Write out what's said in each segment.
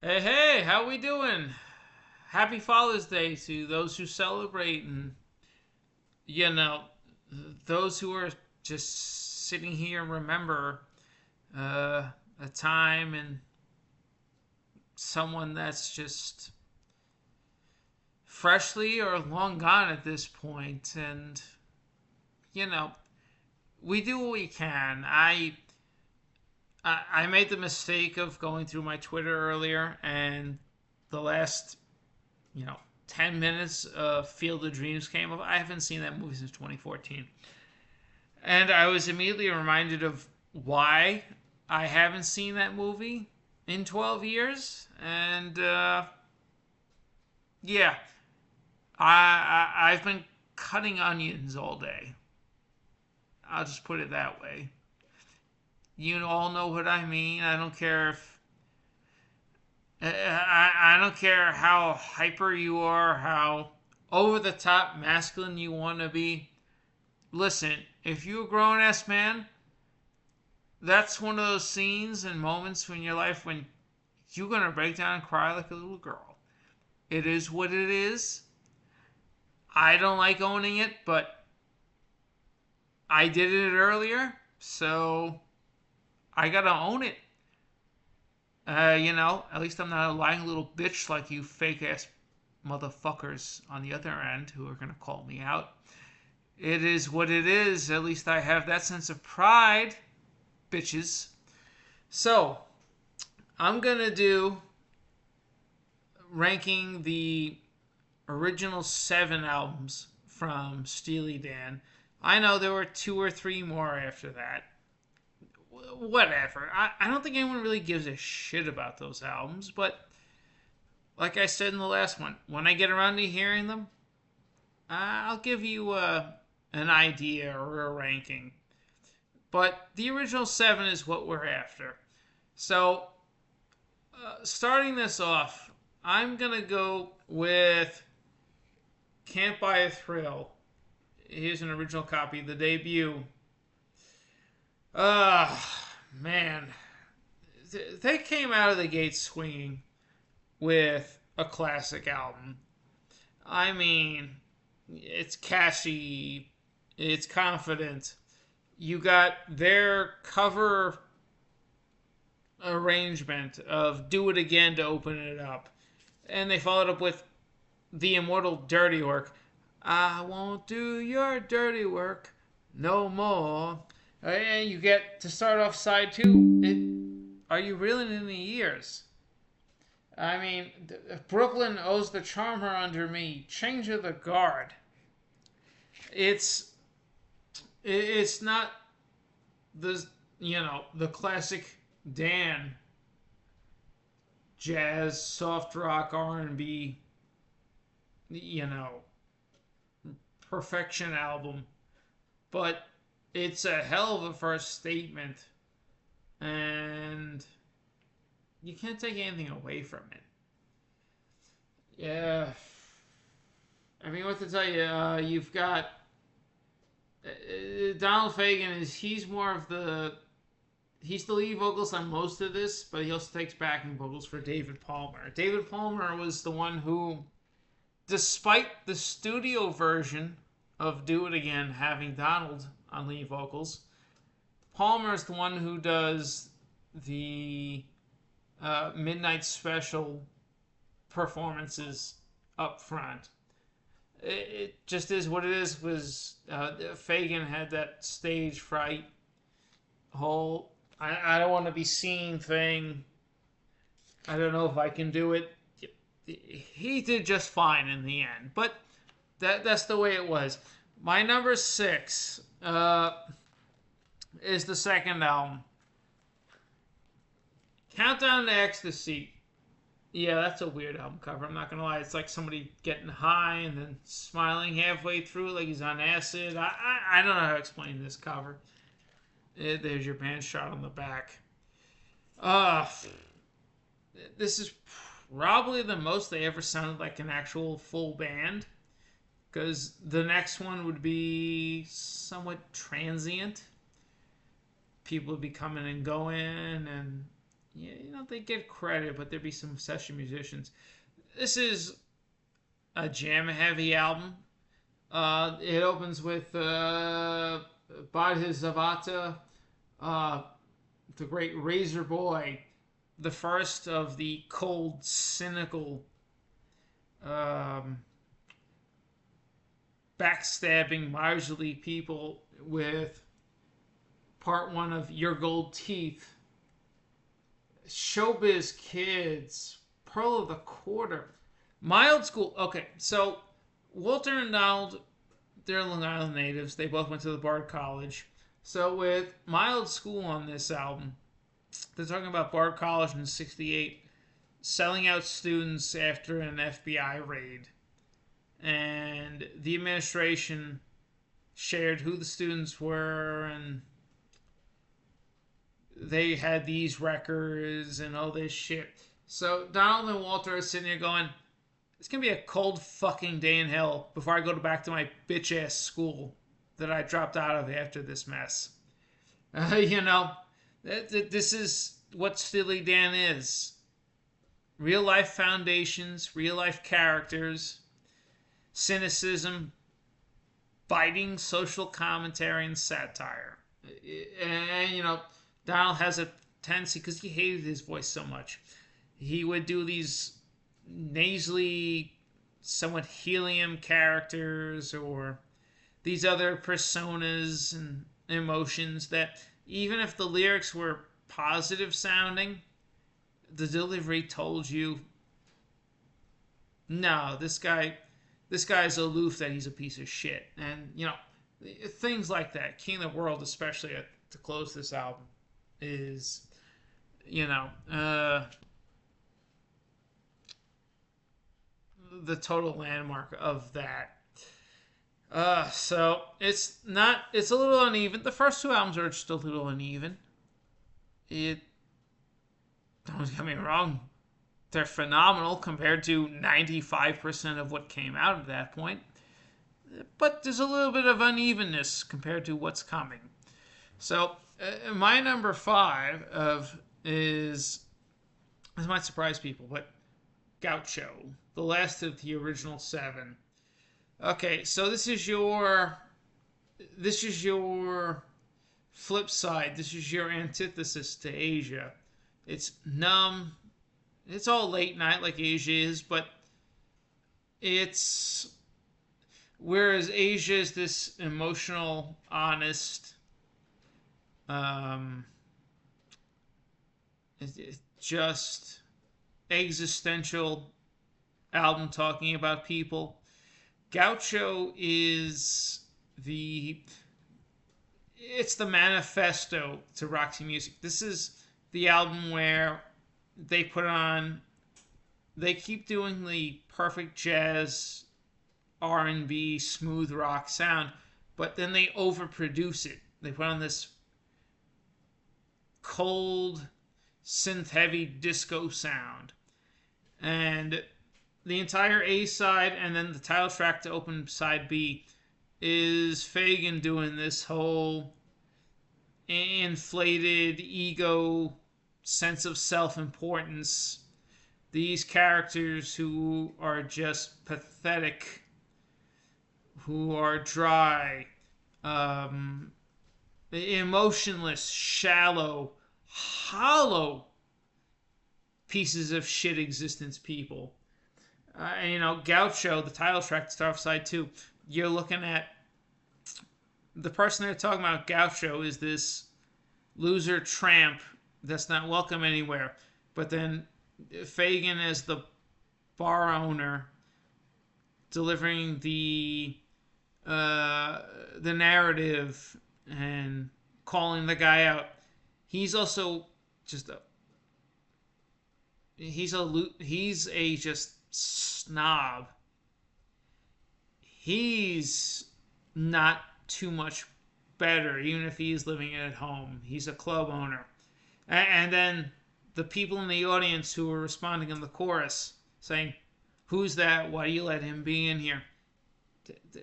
Hey, hey, how we doing? Happy Father's Day to those who celebrate and, you know, those who are just sitting here and remember a time and someone that's just freshly or long gone at this point. And, you know, we do what we can. I made the mistake of going through my Twitter earlier, and the last, you know, 10 minutes of Field of Dreams came up. I haven't seen that movie since 2014. And I was immediately reminded of why I haven't seen that movie in 12 years. And yeah, I've been cutting onions all day. I'll just put it that way. You all know what I mean. I don't care if I don't care how hyper you are, how over the top masculine you want to be. Listen, if you're a grown ass man, that's one of those scenes and moments in your life when you're going to break down and cry like a little girl. It is what it is. I don't like owning it, but I did it earlier, so I got to own it. At least I'm not a lying little bitch like you fake ass motherfuckers on the other end who are going to call me out. It is what it is. At least I have that sense of pride, bitches. So, I'm going to do ranking the original 7 albums from Steely Dan. I know there were 2 or 3 more after that. Whatever. I don't think anyone really gives a shit about those albums, but like I said in the last one, when I get around to hearing them, I'll give you an idea or a ranking. But the original 7 is what we're after. So, starting this off, I'm going to go with Can't Buy a Thrill. Here's an original copy, the debut. Man. They came out of the gate swinging with a classic album. I mean, it's catchy, it's confident. You got their cover arrangement of Do It Again to open it up. And they followed up with the immortal Dirty Work. I won't do your dirty work no more. And you get to start off side 2. Are you reeling in the years? I mean, Brooklyn owes the charmer under me. Change of the guard. It's it's not the the classic Dan jazz, soft rock, R&B, you know, perfection album, but it's a hell of a first statement, and you can't take anything away from it. Yeah, I mean, what to tell you? You've got Donald Fagen he's more of he's the lead vocalist on most of this, but he also takes backing vocals for David Palmer. David Palmer was the one who, despite the studio version of Do It Again having Donald on lead vocals, Palmer is the one who does the Midnight Special performances up front. It just is what it is. Was Fagen had that stage fright whole I don't want to be seen thing. I don't know if I can do it. He did just fine in the end, but that's the way it was. My number 6 is the second album, Countdown to Ecstasy. Yeah, that's a weird album cover. I'm not gonna lie. It's like somebody getting high and then smiling halfway through, like he's on acid. I don't know how to explain this cover. There's your band shot on the back. Uh, this is probably the most they ever sounded like an actual full band. Because the next one would be somewhat transient. People would be coming and going, and yeah, they get credit, but there'd be some session musicians. This is a jam-heavy album. It opens with Badhi Zavata, uh, the great Razor Boy, the first of the cold, cynical, um, backstabbing, miserly people with part one of Your Gold Teeth, Showbiz Kids, Pearl of the Quarter, Mild School. Okay, so Walter and Donald, they're Long Island natives. They both went to the Bard College. So with Mild School on this album, they're talking about Bard College in '68 selling out students after an FBI raid. And the administration shared who the students were, and they had these records and all this shit. So Donald and Walter are sitting there going, it's going to be a cold fucking day in hell before I go back to my bitch ass school that I dropped out of after this mess. This is what Steely Dan is. Real life foundations, real life characters, cynicism, biting social commentary, and satire. And Donald has a tendency, because he hated his voice so much, he would do these nasally, somewhat helium characters or these other personas and emotions that even if the lyrics were positive sounding, the delivery told you, no, this guy's aloof, that he's a piece of shit. And things like that. King of the World, especially to close this album, is the total landmark of that. So it's a little uneven. The first two albums are just a little uneven. Don't get me wrong, they're phenomenal compared to 95% of what came out at that point. But there's a little bit of unevenness compared to what's coming. So my number 5 this might surprise people, but Gaucho, the last of the original 7. Okay, so this is your flip side. This is your antithesis to Asia. It's numb. It's all late night like Asia is, but whereas Asia is this emotional, honest, just existential album talking about people. Gaucho is it's the manifesto to Roxy Music. This is the album where they keep doing the perfect jazz, R&B, smooth rock sound, but then they overproduce it. They put on this cold, synth-heavy disco sound. And the entire A side and then the title track to open side B is Fagan doing this whole inflated ego, sense of self-importance. These characters who are just pathetic, who are dry, emotionless, shallow, hollow pieces of shit existence people. Gaucho, the title track to start off side 2, you're looking at the person they're talking about. Gaucho is this loser tramp that's not welcome anywhere. But then Fagan as the bar owner delivering the narrative and calling the guy out. He's also just he's a just snob. He's not too much better, even if he's living at home. He's a club owner. And then the people in the audience who are responding in the chorus saying, who's that? Why do you let him be in here?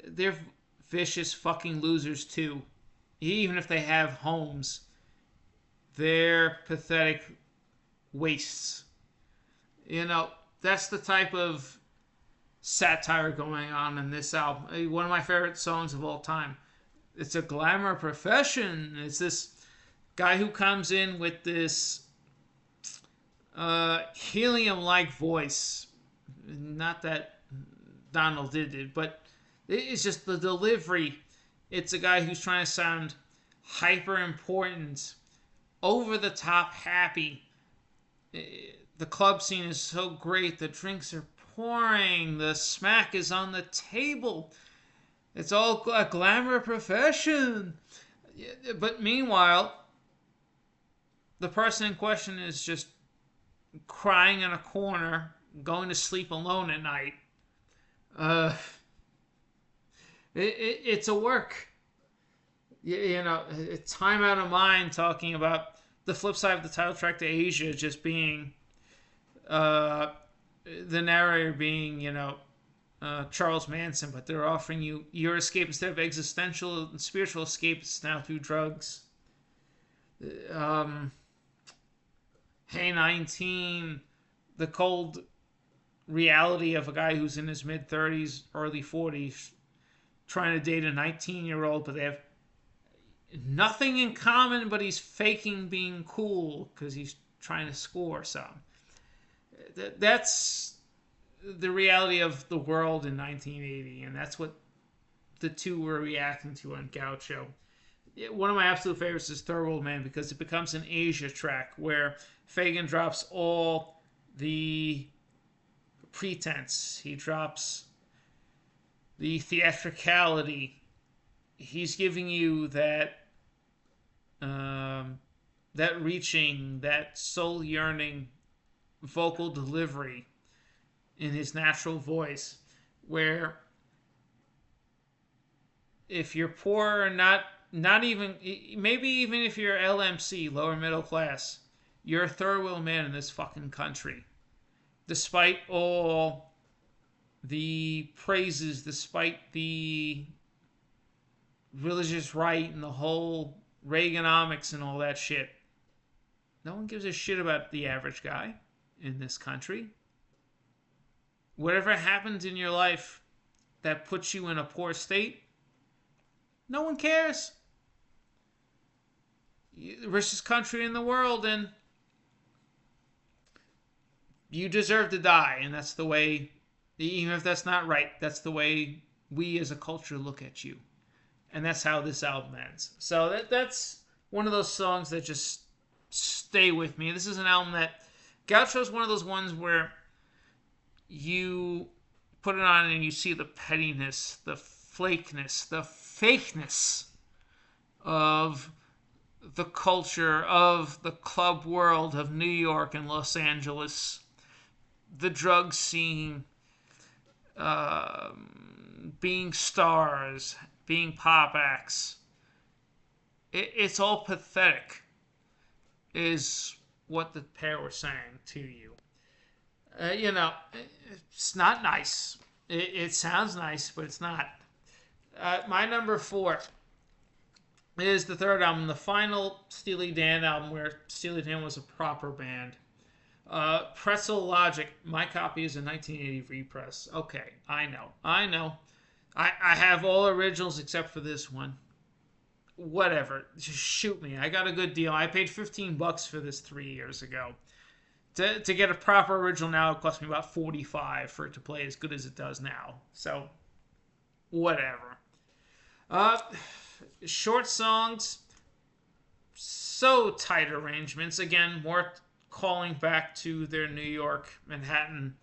They're vicious fucking losers too. Even if they have homes, they're pathetic wastes. You know, that's the type of satire going on in this album. One of my favorite songs of all time. It's a glamour profession. It's this guy who comes in with this helium-like voice. Not that Donald did it, but it's just the delivery. It's a guy who's trying to sound hyper important, over the top happy. The club scene is so great. The drinks are pouring. The smack is on the table. It's all a glamour profession. But meanwhile, the person in question is just crying in a corner, going to sleep alone at night. It's a work. You know, time out of mind talking about the flip side of the title track to Asia just being the narrator being, Charles Manson, but they're offering you your escape instead of existential and spiritual escape. It's now through drugs. Hey 19, the cold reality of a guy who's in his mid 30s, early 40s, trying to date a 19-year-old, but they have nothing in common, but he's faking being cool because he's trying to score some. That's the reality of the world in 1980, and that's what the two were reacting to on Gaucho. One of my absolute favorites is Third World Man because it becomes an Asia track where Fagan drops all the pretense. He drops the theatricality. He's giving you that that reaching, that soul yearning vocal delivery in his natural voice, where if you're poor or not even, maybe even if you're LMC, lower middle class, you're a third world man in this fucking country. Despite all the praises, despite the religious right and the whole Reaganomics and all that shit, no one gives a shit about the average guy in this country. Whatever happens in your life that puts you in a poor state, no one cares. The richest country in the world, and you deserve to die. And that's the way, even if that's not right, that's the way we as a culture look at you. And that's how this album ends. So that's one of those songs that just stay with me. This is an album that Gaucho is one of those ones where you put it on and you see the pettiness, the flakeness, the fakeness of the culture of the club world of New York and Los Angeles, the drug scene, being stars, being pop acts. It's all pathetic, is what the pair were saying to you. It's not nice. It sounds nice, but it's not. My number 4 is the third album, the final Steely Dan album, where Steely Dan was a proper band. Pretzel Logic. My copy is a 1980 repress. Okay, I know. I have all originals except for this one. Whatever. Just shoot me. I got a good deal. I paid $15 for this 3 years ago. To get a proper original now, it cost me about $45 for it to play as good as it does now. So, whatever. Short songs, so tight arrangements. Again, more calling back to their New York, Manhattan,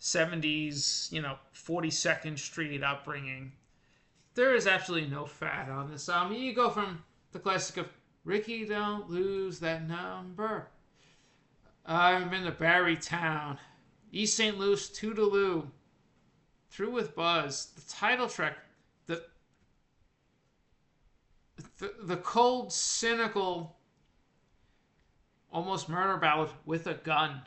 70s, 42nd Street upbringing. There is absolutely no fat on this album. You go from the classic of Ricky, don't lose that number. I haven't been to Barrytown, East St. Louis, Toodaloo, Through with Buzz, the title track, the cold, cynical, almost murder ballad with a gun.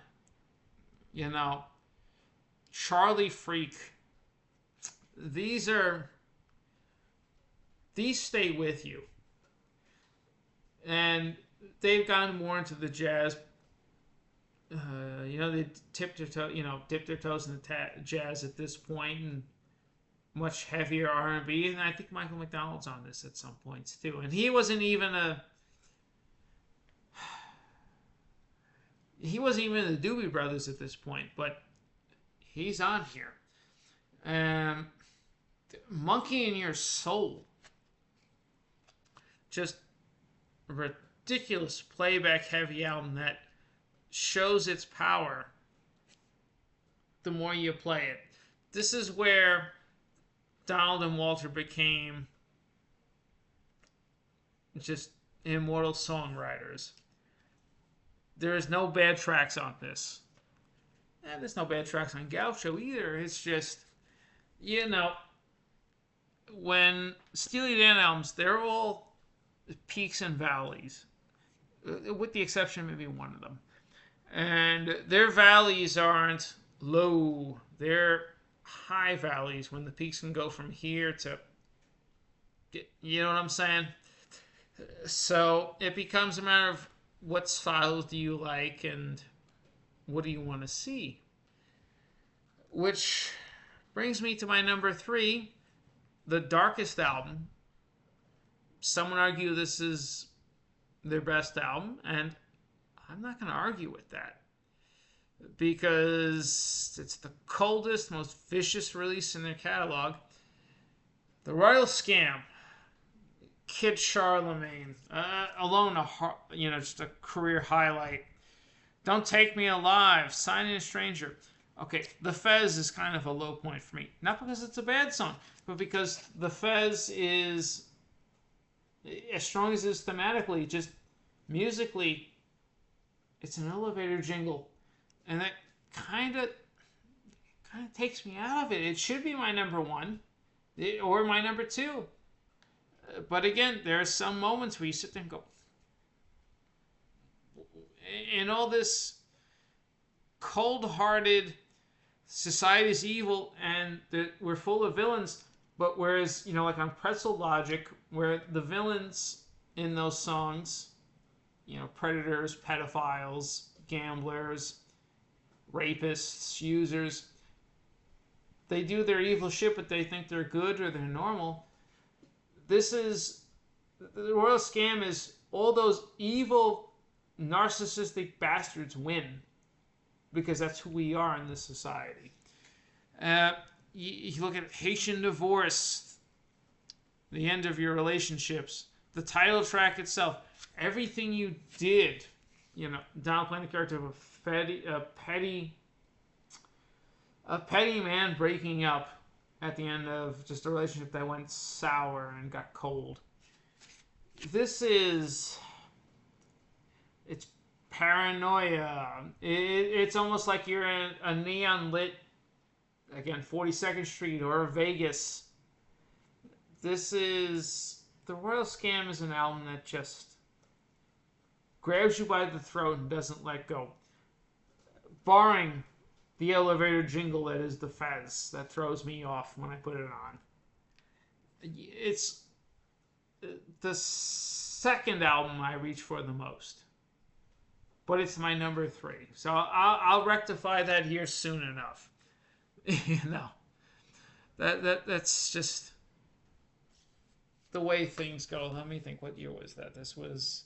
Charlie Freak. These stay with you. And they've gone more into the jazz they dipped their toes in the jazz at this point, and much heavier R&B, and I think Michael McDonald's on this at some points too. And he wasn't even the Doobie Brothers at this point, but he's on here. Monkey in Your Soul, just a ridiculous playback heavy album that shows its power the more you play it. This is where Donald and Walter became just immortal songwriters. There is no bad tracks on this. And there's no bad tracks on Gaucho either. It's just, when Steely Dan albums, they're all peaks and valleys, with the exception of maybe one of them. And their valleys aren't low, they're high valleys when the peaks can go from here to, you know what I'm saying? So it becomes a matter of what styles do you like and what do you want to see? Which brings me to my number 3, the darkest album. Some would argue this is their best album, and I'm not going to argue with that, because it's the coldest, most vicious release in their catalog. The Royal Scam, Kid Charlemagne, alone just a career highlight. Don't Take Me Alive, Signing a Stranger. Okay, The Fez is kind of a low point for me. Not because it's a bad song, but because The Fez is, as strong as it is thematically, just musically, it's an elevator jingle. And that kind of takes me out of it. It should be my number 1 or my number 2. But again, there are some moments where you sit there and go, in all this cold-hearted, society's evil and we're full of villains, but whereas, like on Pretzel Logic, where the villains in those songs, predators, pedophiles, gamblers, rapists, users, they do their evil shit, but they think they're good or they're normal. This is, the Royal Scam is all those evil, narcissistic bastards win, because that's who we are in this society. You look at Haitian Divorce, the end of your relationships, the title track itself, everything you did, Donald playing the character of a petty man breaking up at the end of just a relationship that went sour and got cold. This is, it's paranoia. It's almost like you're in a neon lit, again, 42nd Street or Vegas. This is, the Royal Scam is an album that just grabs you by the throat and doesn't let go. Barring the elevator jingle that is the Fez, that throws me off when I put it on. It's the second album I reach for the most, but it's my number 3. So I'll rectify that here soon enough. That's just the way things go. Let me think. What year was that? This was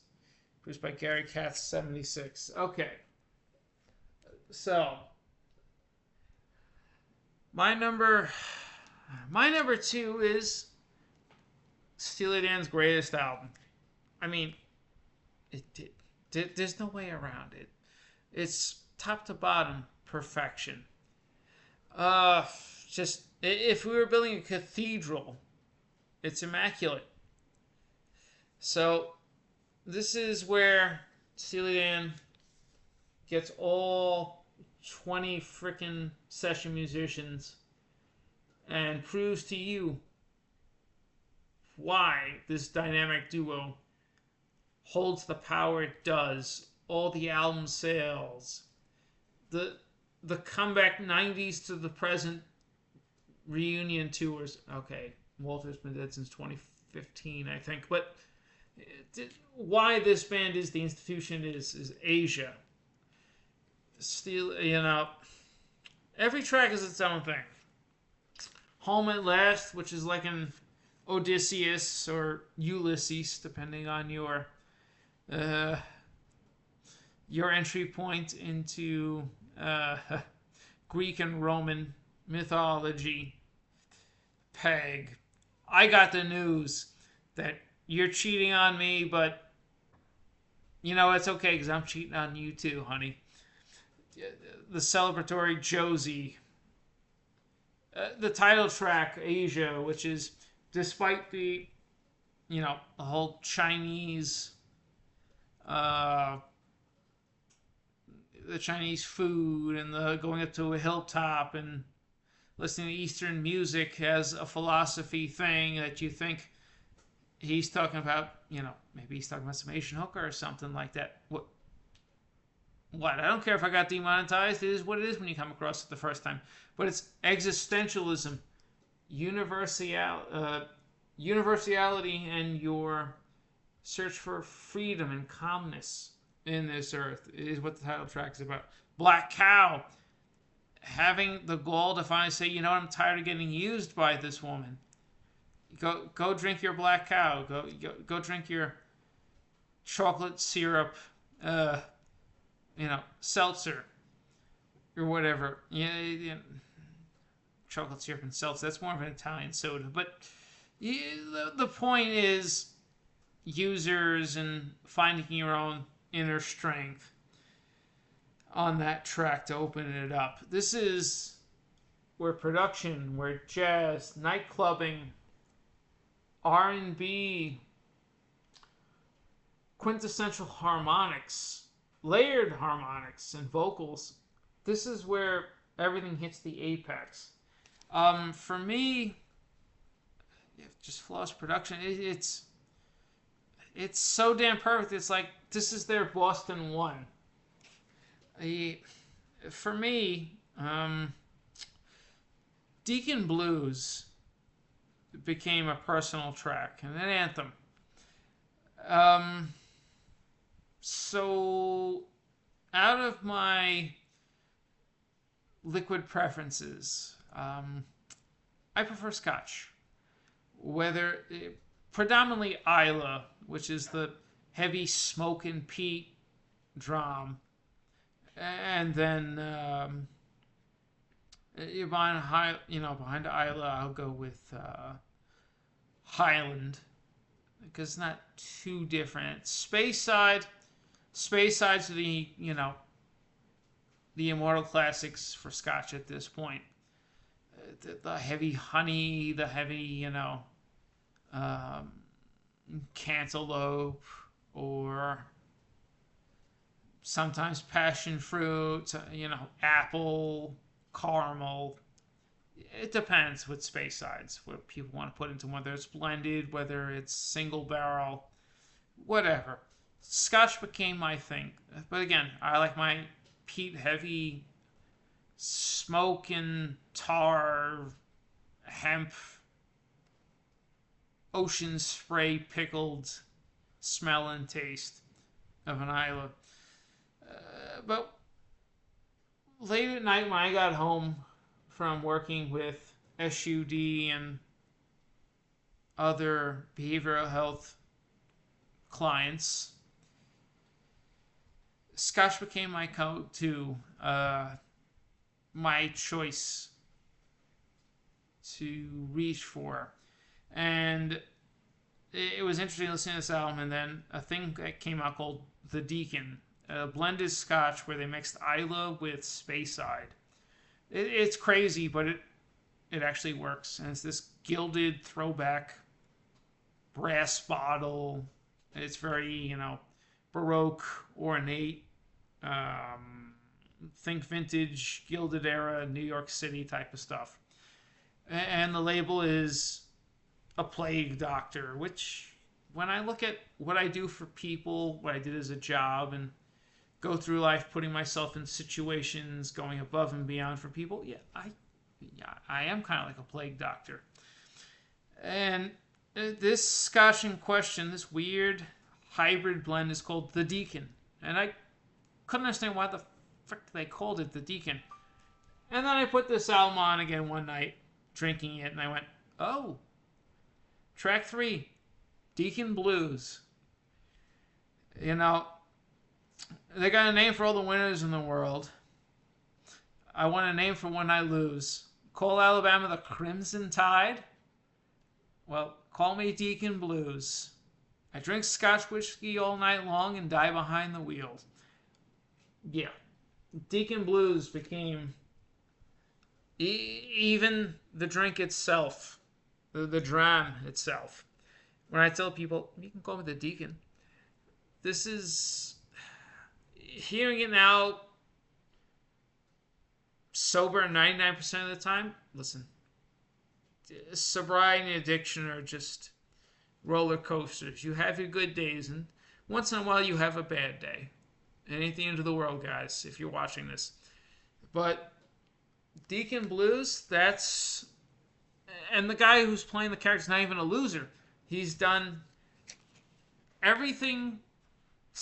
produced by Gary Katz, 76. Okay. So my number 2 is Steely Dan's greatest album. I mean, there's no way around it. It's top to bottom perfection. Just, if we were building a cathedral, it's immaculate. So this is where Steely Dan gets all 20 frickin' session musicians and proves to you why this dynamic duo holds the power it does. All the album sales, the comeback 90s to the present reunion tours. Okay, Walter's been dead since 2015, I think, but why this band is the institution is Asia. Steely, every track is its own thing. Home at Last, which is like an Odysseus or Ulysses, depending on uh, your entry point into uh, Greek and Roman mythology. Peg. I got the news that you're cheating on me, but it's okay because I'm cheating on you too, honey. The celebratory Josie. The title track, Asia, which is despite the whole Chinese, uh, the Chinese food and the going up to a hilltop and listening to Eastern music as a philosophy thing that you think he's talking about, maybe he's talking about some Asian hooker or something like that. What? What? I don't care if I got demonetized. It is what it is when you come across it the first time. But it's existentialism, universality, and your search for freedom and calmness in this earth is what the title track is about. Black Cow, having the gall to finally say, I'm tired of getting used by this woman. Go drink your Black Cow. Go drink your chocolate syrup, seltzer or whatever. Chocolate syrup and seltzer. That's more of an Italian soda. But the point is users and finding your own inner strength on that track to open it up. This is where production, where jazz, night clubbing, R&B, quintessential harmonics, layered harmonics and vocals. This is where everything hits the apex. For me, just flawless production. It's so damn perfect. It's like this is their Boston one. For me, Deacon Blues became a personal track and an anthem. So out of my liquid preferences, I prefer Scotch. Whether predominantly Isla, which is the heavy smoke and peat drum, and then behind Isla, I'll go with Highland because it's not too different. Spaceside's the immortal classics for Scotch at this point. The heavy honey, the heavy cantaloupe, or sometimes passion fruit, apple, caramel. It depends with Spacesides, what people want to put into, whether it's blended, whether it's single barrel, whatever. Scotch became my thing. But again, I like my peat heavy, smoke and tar, hemp, ocean spray pickled smell and taste of an Isla. But late at night when I got home from working with SUD and other behavioral health clients, Scotch became my go-to, my choice to reach for. And it was interesting listening to this album, and then a thing that came out called The Deacon, a blended Scotch where they mixed Isla with Speyside. It's crazy, but it actually works. And it's this gilded throwback brass bottle. It's very, Baroque, ornate. Think vintage, gilded era, New York City type of stuff. And the label is a plague doctor, which when I look at what I do for people, what I did as a job, and go through life putting myself in situations, going above and beyond for people, I am kind of like a plague doctor. And this Scotch in question, this weird hybrid blend, is called The Deacon. And I couldn't understand why the frick they called it, the Deacon. And then I put this album on again one night, drinking it, and I went, oh, track 3, Deacon Blues. You know, they got a name for all the winners in the world. I want a name for when I lose. Call Alabama the Crimson Tide? Well, call me Deacon Blues. I drink Scotch whiskey all night long and die behind the wheel. Yeah. Deacon Blues became even the drink itself, the dram itself. When I tell people, you can call me the Deacon. This is, hearing it now, sober 99% of the time, listen, sobriety and addiction are just roller coasters. You have your good days, and once in a while you have a bad day. It ain't the end of the world, guys, if you're watching this. But Deacon Blues, that's... And the guy who's playing the character's not even a loser. He's done everything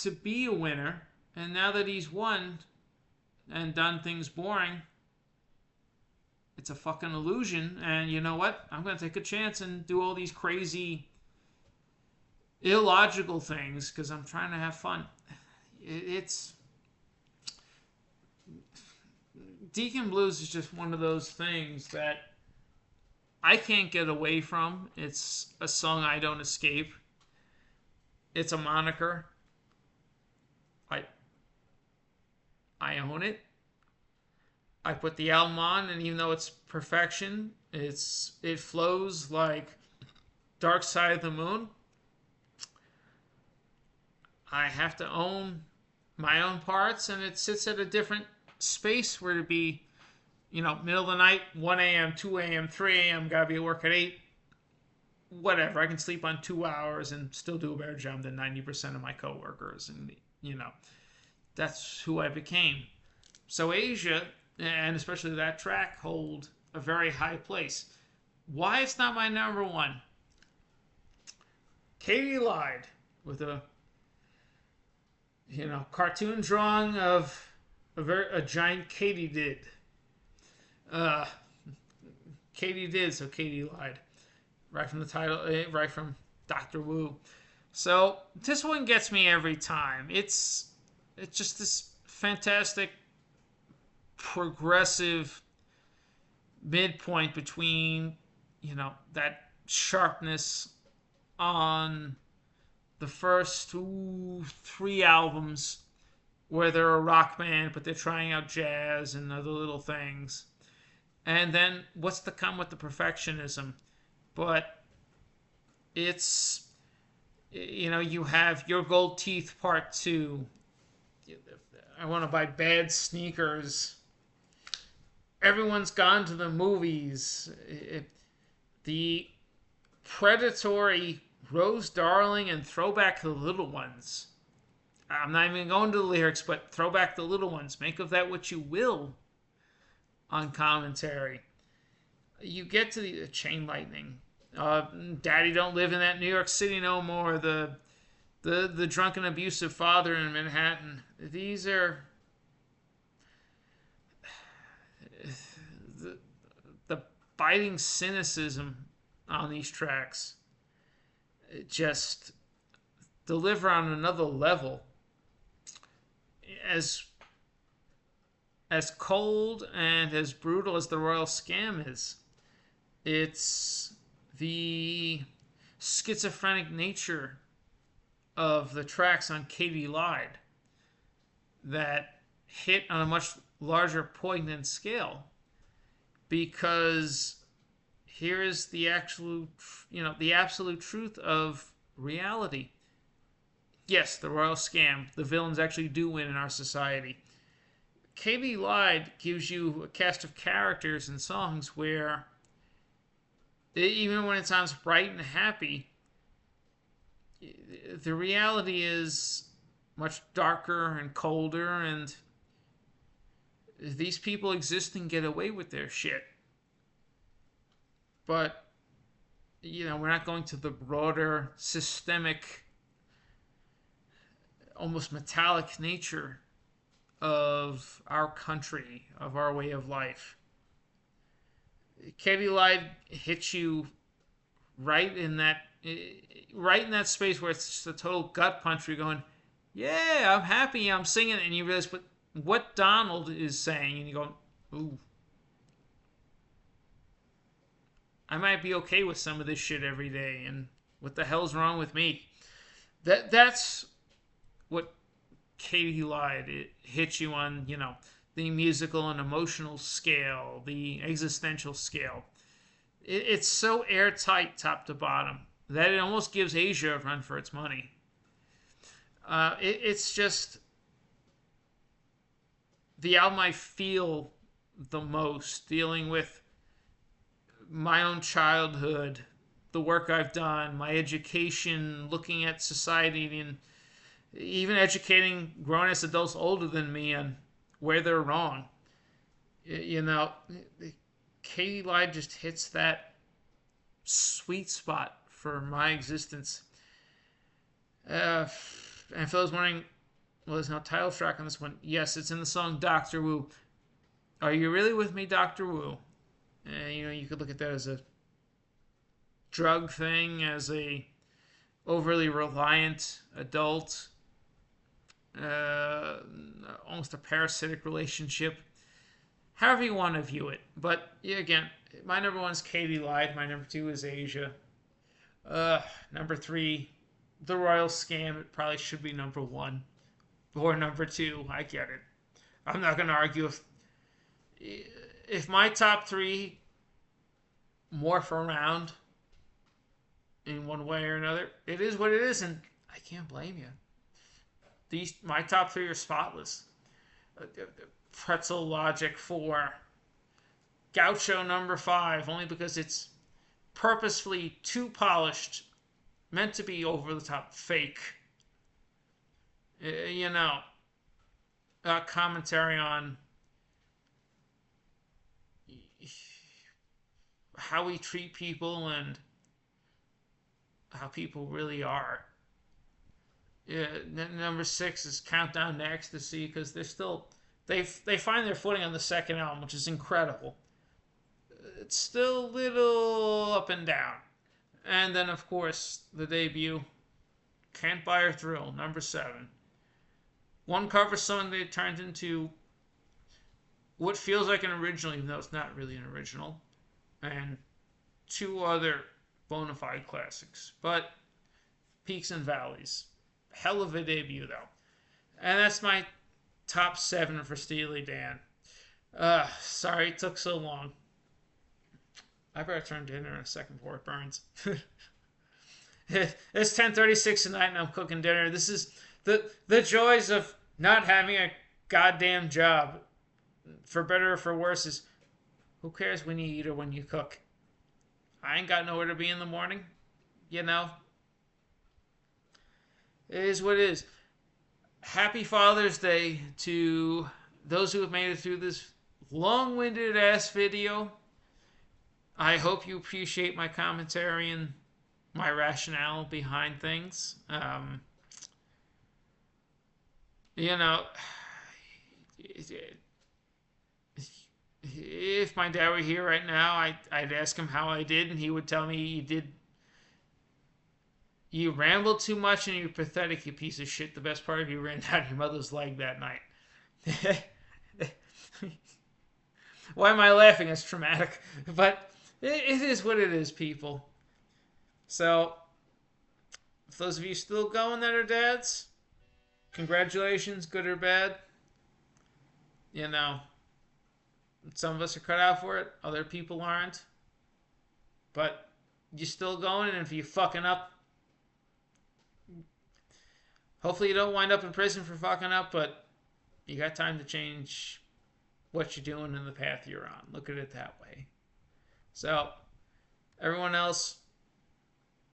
to be a winner, and now that he's won and done things boring, it's a fucking illusion. And you know what? I'm going to take a chance and do all these crazy, illogical things because I'm trying to have fun. It's... Deacon Blues is just one of those things that I can't get away from. It's a song I don't escape. It's a moniker. I own it. I put the album on, and even though it's perfection, it flows like Dark Side of the Moon. I have to own my own parts, and it sits at a different space where to be, middle of the night, 1 a.m., 2 a.m., 3 a.m., gotta be at work at 8. Whatever, I can sleep on 2 hours and still do a better job than 90% of my coworkers. And, that's who I became. So Asia, and especially that track, hold a very high place. Why it's not my number one? Katie lied with a cartoon drawing of a giant katydid. Katie did, so Katie lied. Right from the title, right from Dr. Wu. So this one gets me every time. It's just this fantastic, progressive midpoint between, that sharpness on the first 3 albums where they're a rock band, but they're trying out jazz and other little things. And then what's to come with the perfectionism. But it's, you have Your Gold Teeth Part 2. I want to buy bad sneakers. Everyone's gone to the movies. The predatory Rose Darling and Throwback to the Little Ones. I'm not even going to the lyrics, but Throwback to the Little Ones. Make of that what you will on commentary. You get to the Chain Lightning. Daddy Don't Live in That New York City No More. The drunken abusive father in Manhattan. These are the biting cynicism on these tracks. It just deliver on another level. As cold and as brutal as the Royal Scam is, it's the schizophrenic nature of the tracks on Katie Lied that hit on a much larger poignant scale, because here is the absolute truth of reality. Yes, the Royal Scam, the villains actually do win in our society. Katie Lied gives you a cast of characters and songs where, even when it sounds bright and happy, the reality is much darker and colder, and these people exist and get away with their shit. But, we're not going to the broader, systemic, almost metallic nature of our country, of our way of life. Katie Lied hits you right in that space where it's just a total gut punch. You're going, yeah, I'm happy, I'm singing, and you realize what Donald is saying, and you go, ooh, I might be okay with some of this shit every day, and what the hell's wrong with me? That's what Katie Lied. It hits you on, the musical and emotional scale, the existential scale. It's so airtight top to bottom that it almost gives Asia a run for its money. It's just the album I feel the most, dealing with my own childhood, the work I've done, my education, looking at society, and even educating grown ass adults older than me on where they're wrong. You know, Katie Lied just hits that sweet spot for my existence. And for those wondering, well, there's no title track on this one. Yes, it's in the song Doctor Wu. Are you really with me, Doctor Wu? You could look at that as a drug thing, as a overly reliant adult, almost a parasitic relationship. However you want to view it. But yeah, again, my number one is Katie Lied. My number two is Asia. Number three, The Royal Scam. It probably should be number one or number two. I get it. I'm not going to argue if my top three morph around in one way or another. It is what it is, and I can't blame you. My top three are spotless. Pretzel Logic 4. Gaucho number 5, only because it's purposefully too polished, meant to be over the top fake. Commentary on how we treat people and how people really are. Number 6 is Countdown to Ecstasy, because they find their footing on the second album, which is incredible. It's still a little up and down. And then, of course, the debut, Can't Buy Her Thrill, number 7. One cover song they turned into what feels like an original, even though it's not really an original. And 2 other bona fide classics. But peaks and valleys. Hell of a debut, though. And that's my top 7 for Steely Dan. Sorry it took so long. I better turn dinner in a second before it burns. It's 10:36 at night and I'm cooking dinner. This is the joys of not having a goddamn job. For better or for worse, is who cares when you eat or when you cook? I ain't got nowhere to be in the morning. It is what it is. Happy Father's Day to those who have made it through this long-winded ass video. I hope you appreciate my commentary and my rationale behind things. If my dad were here right now, I'd ask him how I did, and he would tell me you rambled too much and you're pathetic, you piece of shit. The best part of you ran down your mother's leg that night. Why am I laughing? It's traumatic. But it is what it is, people. So, for those of you still going that are dads, congratulations, good or bad. Some of us are cut out for it, other people aren't. But you're still going, and if you're fucking up, hopefully you don't wind up in prison for fucking up, but you got time to change what you're doing and the path you're on. Look at it that way. So, everyone else,